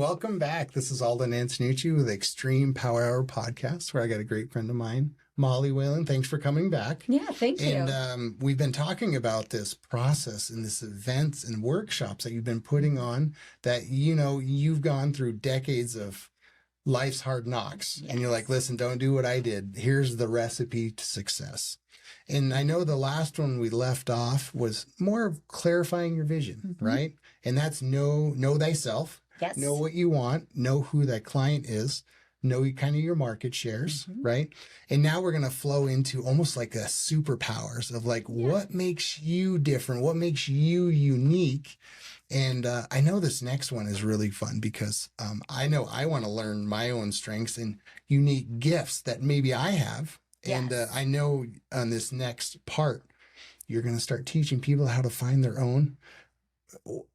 welcome back. This is Alden Antonucci with Extreme Power Hour Podcast, where I got a great friend of mine, Molly Whalen. Thanks for coming back. Yeah, thank you. And we've been talking about this process and this events and workshops that you've been putting on that, you've gone through decades of life's hard knocks. Yes. And you're like, listen, don't do what I did. Here's the recipe to success. And I know the last one we left off was more of clarifying your vision, right? And that's know thyself. Yes. Know what you want, know who that client is, know kind of your market shares, right? And now we're going to flow into almost like a superpowers of like, what makes you different? What makes you unique? And I know this next one is really fun because I know I want to learn my own strengths and unique gifts that maybe I have. Yes. And I know on this next part, you're going to start teaching people how to find their own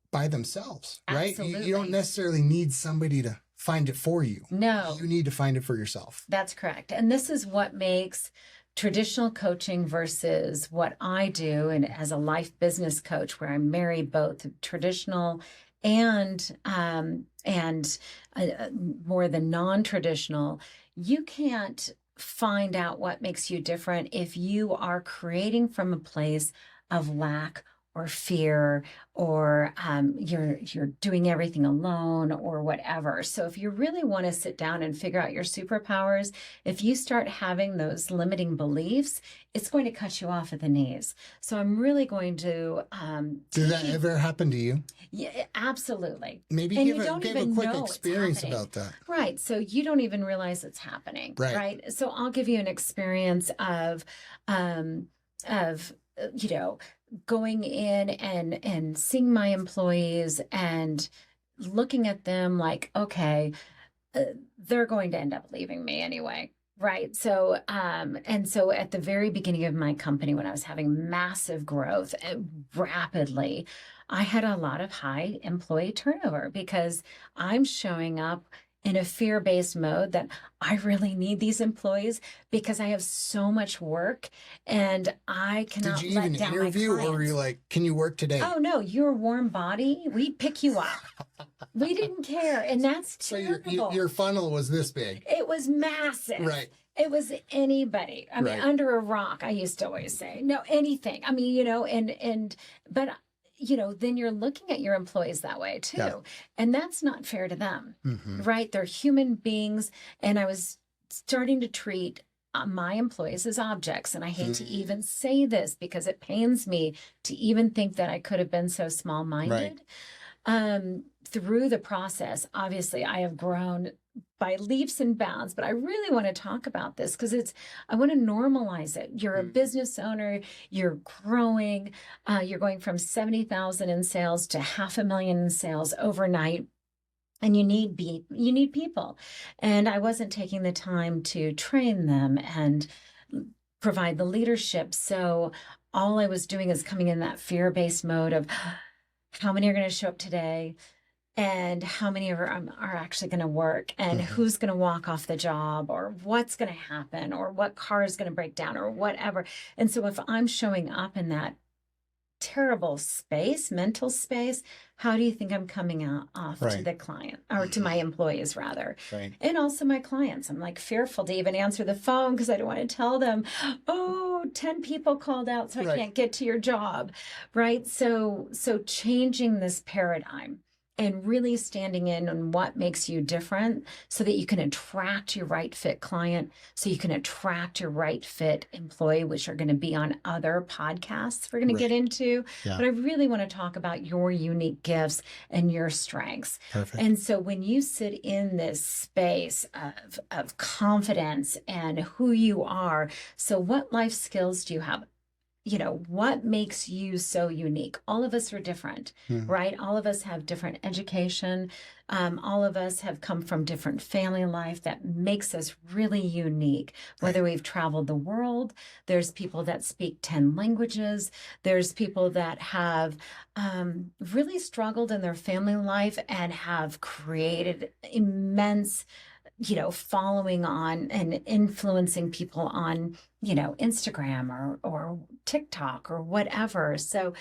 by themselves, right? You don't necessarily need somebody to find it for you. No. You need to find it for yourself. That's correct. And this is what makes traditional coaching versus what I do and as a life business coach, where I marry both traditional and more the non-traditional. You can't find out what makes you different if you are creating from a place of lack or fear, or you're doing everything alone or whatever. So if you really want to sit down and figure out your superpowers, if you start having those limiting beliefs, it's going to cut you off at the knees. So I'm really going to... Did that ever happen to you? Yeah, absolutely. Maybe give a quick experience about that. Right. So you don't even realize it's happening. Right. So I'll give you an experience of going in and seeing my employees and looking at them like, okay, they're going to end up leaving me anyway. Right. So, and so at the very beginning of my company, when I was having massive growth rapidly, I had a lot of high employee turnover because I'm showing up in a fear-based mode that I really need these employees because I have so much work and I cannot let down my clients. Did you even interview or were you like, can you work today? Oh, no, you're a warm body. We pick you up. We didn't care. And that's terrible. So your funnel was this big. It was massive. Right. It was anybody. I mean, under a rock, I used to always say. No, anything. I mean, but then you're looking at your employees that way too. Yeah. And that's not fair to them, right? They're human beings. And I was starting to treat my employees as objects. And I hate to even say this because it pains me to even think that I could have been so small-minded. Right. Through the process, obviously, I have grown by leaps and bounds, but I really want to talk about this because I want to normalize it. You're a business owner, you're growing, you're going from 70,000 in sales to $500,000 in sales overnight. And you need people. And I wasn't taking the time to train them and provide the leadership. So all I was doing is coming in that fear-based mode of how many are going to show up today? And how many of them are actually going to work and who's going to walk off the job or what's going to happen or what car is going to break down or whatever. And so if I'm showing up in that terrible space, mental space, how do you think I'm coming off to the client or to my employees rather? Right. And also my clients. I'm like fearful to even answer the phone because I don't want to tell them, 10 people called out so I can't get to your job. Right. So changing this paradigm and really standing in on what makes you different so that you can attract your right fit client, so you can attract your right fit employee, which are going to be on other podcasts we're going to get into. Yeah. But I really want to talk about your unique gifts and your strengths. Perfect. And so when you sit in this space of confidence and who you are, so what life skills do you have? What makes you so unique? All of us are different, right? All of us have different education. All of us have come from different family life that makes us really unique. Whether we've traveled the world, there's people that speak 10 languages. There's people that have really struggled in their family life and have created immense following on and influencing people on, Instagram or TikTok or whatever. So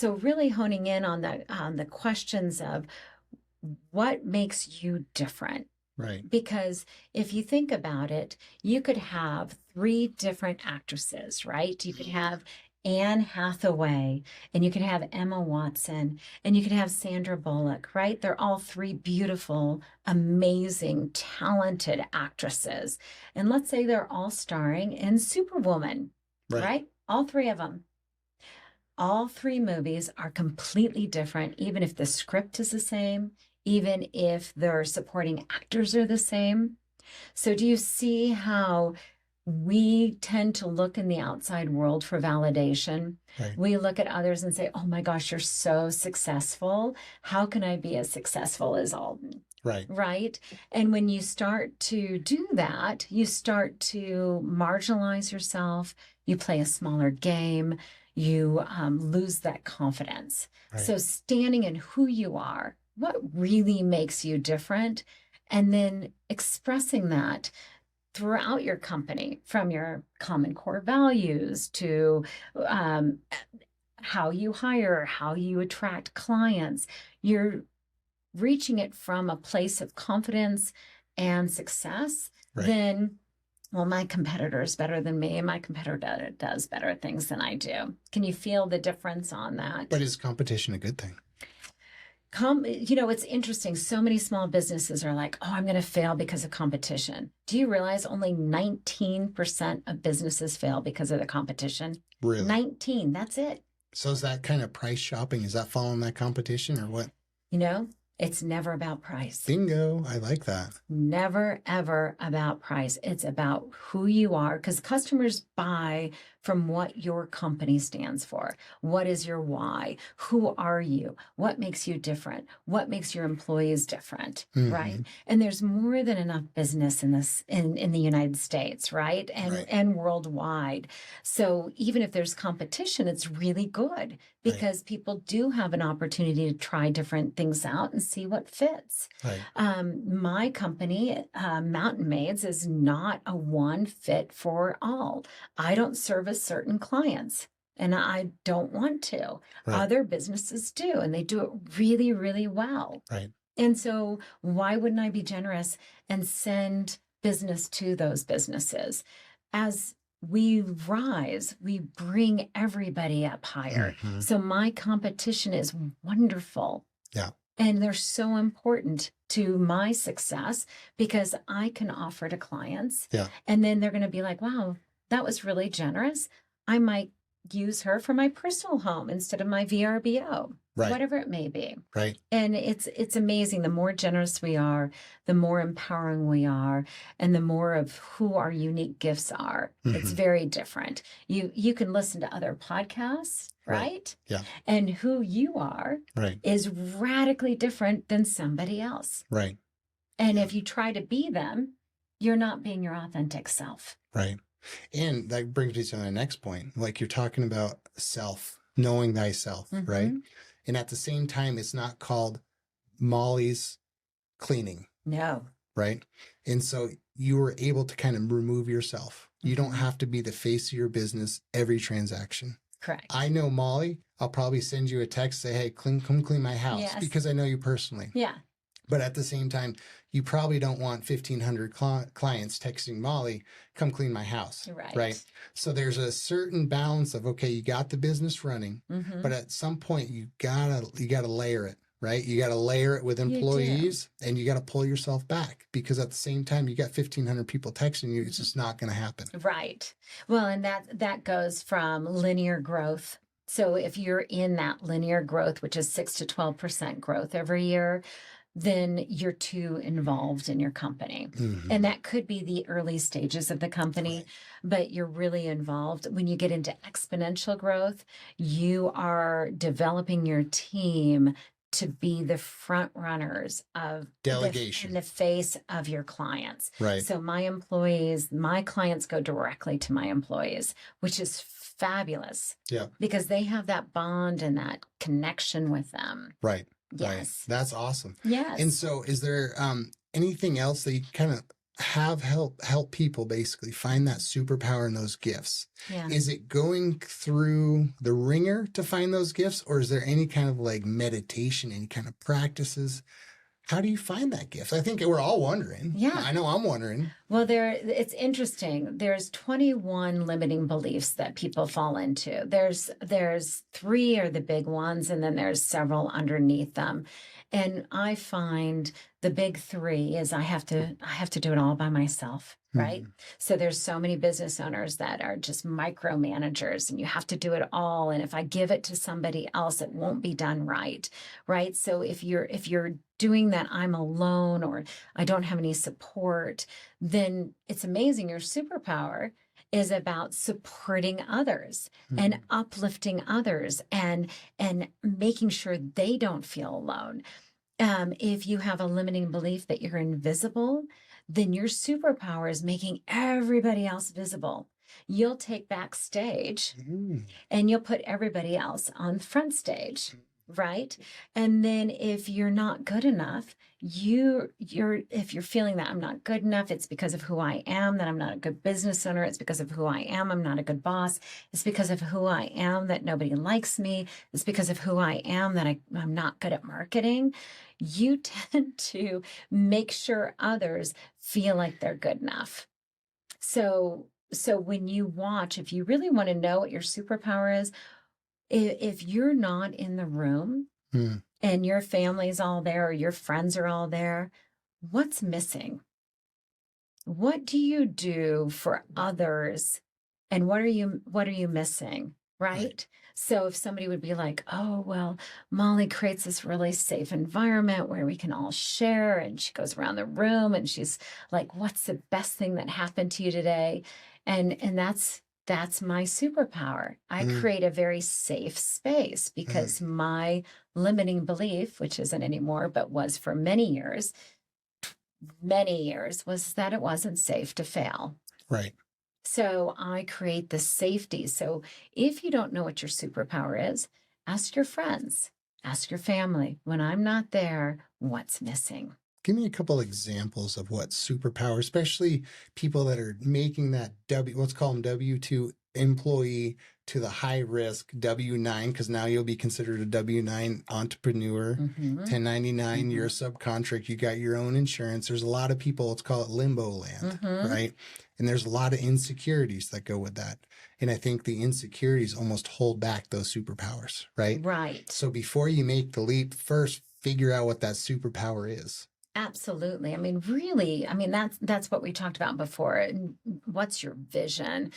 really honing in on the questions of what makes you different? Right. Because if you think about it, you could have three different actresses, right? You could have Anne Hathaway, and you could have Emma Watson, and you could have Sandra Bullock, right? They're all three beautiful, amazing, talented actresses. And let's say they're all starring in Superwoman, right? All three of them. All three movies are completely different, even if the script is the same, even if their supporting actors are the same. So do you see how we tend to look in the outside world for validation? Right. We look at others and say, oh my gosh, you're so successful. How can I be as successful as Alden? Right. Right. And when you start to do that, you start to marginalize yourself. You play a smaller game. You lose that confidence. Right. So standing in who you are, what really makes you different, and then expressing that throughout your company, from your common core values to how you hire, how you attract clients. You're reaching it from a place of confidence and success. Right. Then, well, my competitor is better than me, and my competitor does better things than I do. Can you feel the difference on that? But is competition a good thing? It's interesting. So many small businesses are like, oh, I'm going to fail because of competition. Do you realize only 19% of businesses fail because of the competition? Really? 19, that's it. So is that kind of price shopping? Is that following that competition or what? It's never about price. Bingo. I like that. Never, ever about price. It's about who you are, because customers buy from what your company stands for. What is your why? Who are you? What makes you different? What makes your employees different, right? And there's more than enough business in this in the United States, right? And worldwide. So even if there's competition, it's really good, because people do have an opportunity to try different things out and see what fits. Right. My company, Mountain Maids, is not a one fit for all. I don't service certain clients, and I don't want to. Right. Other businesses do, and they do it really, really well. Right. And so why wouldn't I be generous and send business to those businesses? As we rise, we bring everybody up higher. So my competition is wonderful. Yeah. And they're so important to my success, because I can offer to clients. Yeah. And then they're going to be like, wow, that was really generous. I might use her for my personal home instead of my VRBO, Right. whatever it may be. Right. And it's amazing. The more generous we are, the more empowering we are, and the more of who our unique gifts are. It's very different. You can listen to other podcasts, right? Yeah. And who you are is radically different than somebody else. Right. And if you try to be them, you're not being your authentic self. Right. And that brings me to the next point. Like you're talking about self, knowing thyself, right? And at the same time, it's not called Molly's cleaning. No. Right. And so you were able to kind of remove yourself. You don't have to be the face of your business every transaction. Correct. I know Molly. I'll probably send you a text, say, hey, come clean my house, because I know you personally. Yeah. But at the same time, you probably don't want 1,500 clients texting Molly, come clean my house. Right. So there's a certain balance of, okay, you got the business running, but at some point you gotta layer it, right? You got to layer it with employees, and you got to pull yourself back, because at the same time, you got 1,500 people texting you. It's just not going to happen. Right. Well, and that goes from linear growth. So if you're in that linear growth, which is 6 to 12% growth every year, then you're too involved in your company. And that could be the early stages of the company, but you're really involved. When you get into exponential growth, you are developing your team to be the front runners of delegation in the face of your clients. Right. So my clients go directly to my employees, which is fabulous. Yeah. Because they have that bond and that connection with them. Right. Yes. Right. That's awesome. Yes. And so is there anything else that you kind of have help people basically find that superpower and those gifts? Yeah. Is it going through the ringer to find those gifts, or is there any kind of like meditation, any kind of practices? How do you find that gift? I think we're all wondering. Yeah. I know I'm wondering. Well, it's interesting. There's 21 limiting beliefs that people fall into. There's 3 are the big ones, and then there's several underneath them. And I find the big 3 is I have to do it all by myself. Right. Mm-hmm. So there's so many business owners that are just micromanagers, and you have to do it all. And if I give it to somebody else, it won't be done right. Right. So if you're doing that, I'm alone or I don't have any support, then it's amazing. Your superpower is about supporting others and uplifting others and making sure they don't feel alone. If you have a limiting belief that you're invisible, then your superpower is making everybody else visible. You'll take backstage and you'll put everybody else on front stage, right? And then if you're not good enough, if you're feeling that I'm not good enough, it's because of who I am, that I'm not a good business owner. It's because of who I am. I'm not a good boss. It's because of who I am that nobody likes me. It's because of who I am that I'm not good at marketing. You tend to make sure others feel like they're good enough. So when you watch, if you really want to know what your superpower is, if you're not in the room and your family's all there or your friends are all there, what's missing? What do you do for others? And what are you missing? Right? So if somebody would be like, oh, well, Molly creates this really safe environment where we can all share. And she goes around the room and she's like, what's the best thing that happened to you today? And that's my superpower. I create a very safe space because my limiting belief, which isn't anymore, but was for many years, was that it wasn't safe to fail. Right. So I create the safety. So if you don't know what your superpower is, ask your friends, ask your family. When I'm not there, what's missing? Give me a couple examples of what superpower, especially people that are making that let's call them W-2 employee to the high risk W-9, because now you'll be considered a W-9 entrepreneur. 1099, you're a subcontract, you got your own insurance. There's a lot of people, let's call it limbo land, right? And there's a lot of insecurities that go with that. And I think the insecurities almost hold back those superpowers, right? Right. So before you make the leap, first figure out what that superpower is. Absolutely. I mean, really, that's what we talked about before. What's your vision?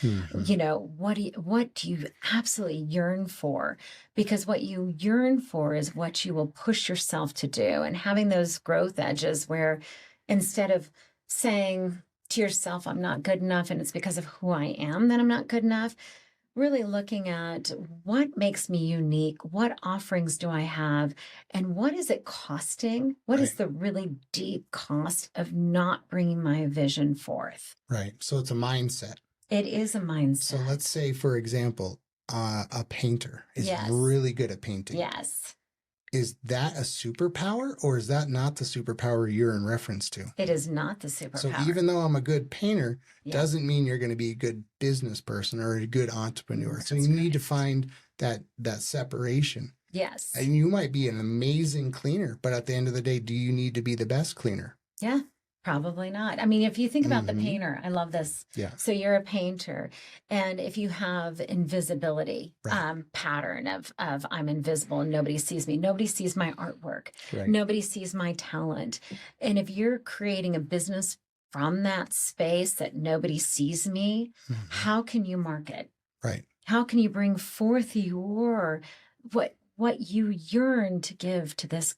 You know, what do you absolutely yearn for? Because what you yearn for is what you will push yourself to do, and having those growth edges where instead of saying to yourself, I'm not good enough, and it's because of who I am that I'm not good enough, really looking at what makes me unique, what offerings do I have, and what is it costing? What is the really deep cost of not bringing my vision forth? Right. So it's a mindset. It is a mindset. So let's say, for example, a painter is really good at painting. Yes. Is that a superpower, or is that not the superpower you're in reference to? It is not the superpower. So even though I'm a good painter, doesn't mean you're going to be a good business person or a good entrepreneur. So you need to find that separation. Yes. And you might be an amazing cleaner, but at the end of the day, do you need to be the best cleaner? Yeah. Probably not. I mean, if you think about the painter, I love this. Yeah. So you're a painter, and if you have invisibility pattern of I'm invisible and nobody sees me, nobody sees my artwork, nobody sees my talent, and if you're creating a business from that space that nobody sees me, how can you market? Right. How can you bring forth your what you yearn to give to this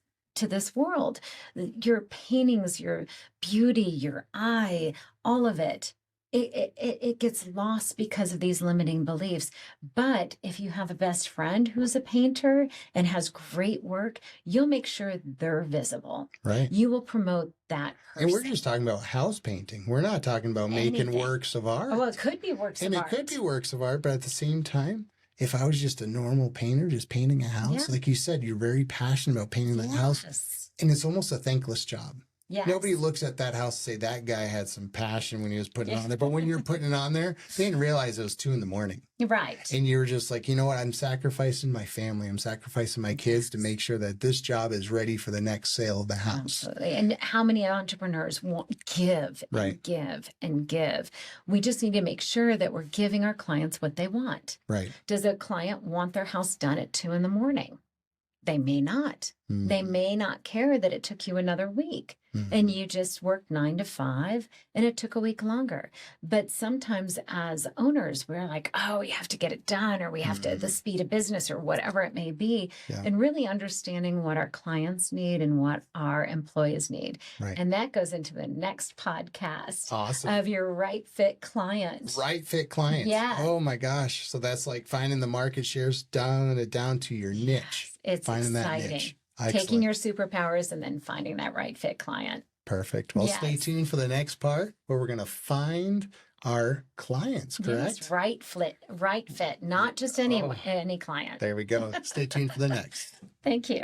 world? Your paintings, your beauty, your eye, all of it. It gets lost because of these limiting beliefs. But if you have a best friend who's a painter and has great work, you'll make sure they're visible. Right. You will promote that person. And we're just talking about house painting. We're not talking about making works of art. Oh, well, it could be works of art. And it could be works of art, but at the same time, if I was just a normal painter, just painting a house, like you said, you're very passionate about painting that house. And it's almost a thankless job. Yes. Nobody looks at that house and say that guy had some passion when he was putting it on there. But when you're putting it on there, they didn't realize it was 2 a.m. Right. And you're just like, you know what? I'm sacrificing my family. I'm sacrificing my kids to make sure that this job is ready for the next sale of the house. Absolutely. And how many entrepreneurs want give and Right. give and give? We just need to make sure that we're giving our clients what they want. Right. Does a client want their house done at 2 a.m? They may not. They may not care that it took you another week and you just worked 9 to 5 and it took a week longer. But sometimes as owners, we're like, oh, you have to get it done, or we have to, the speed of business or whatever it may be. Yeah. And really understanding what our clients need and what our employees need. Right. And that goes into the next podcast Awesome. of your right fit client. Right fit clients. Yeah. Oh my gosh. So that's like finding the market shares down to your niche. It's finding exciting. that niche. Taking Excellent. your superpowers and then finding that right fit client. Perfect. Well, stay Yes. tuned for the next part where we're going to find our clients, correct? Yes, right fit, not just any client. There we go. Stay tuned for the next. Thank you.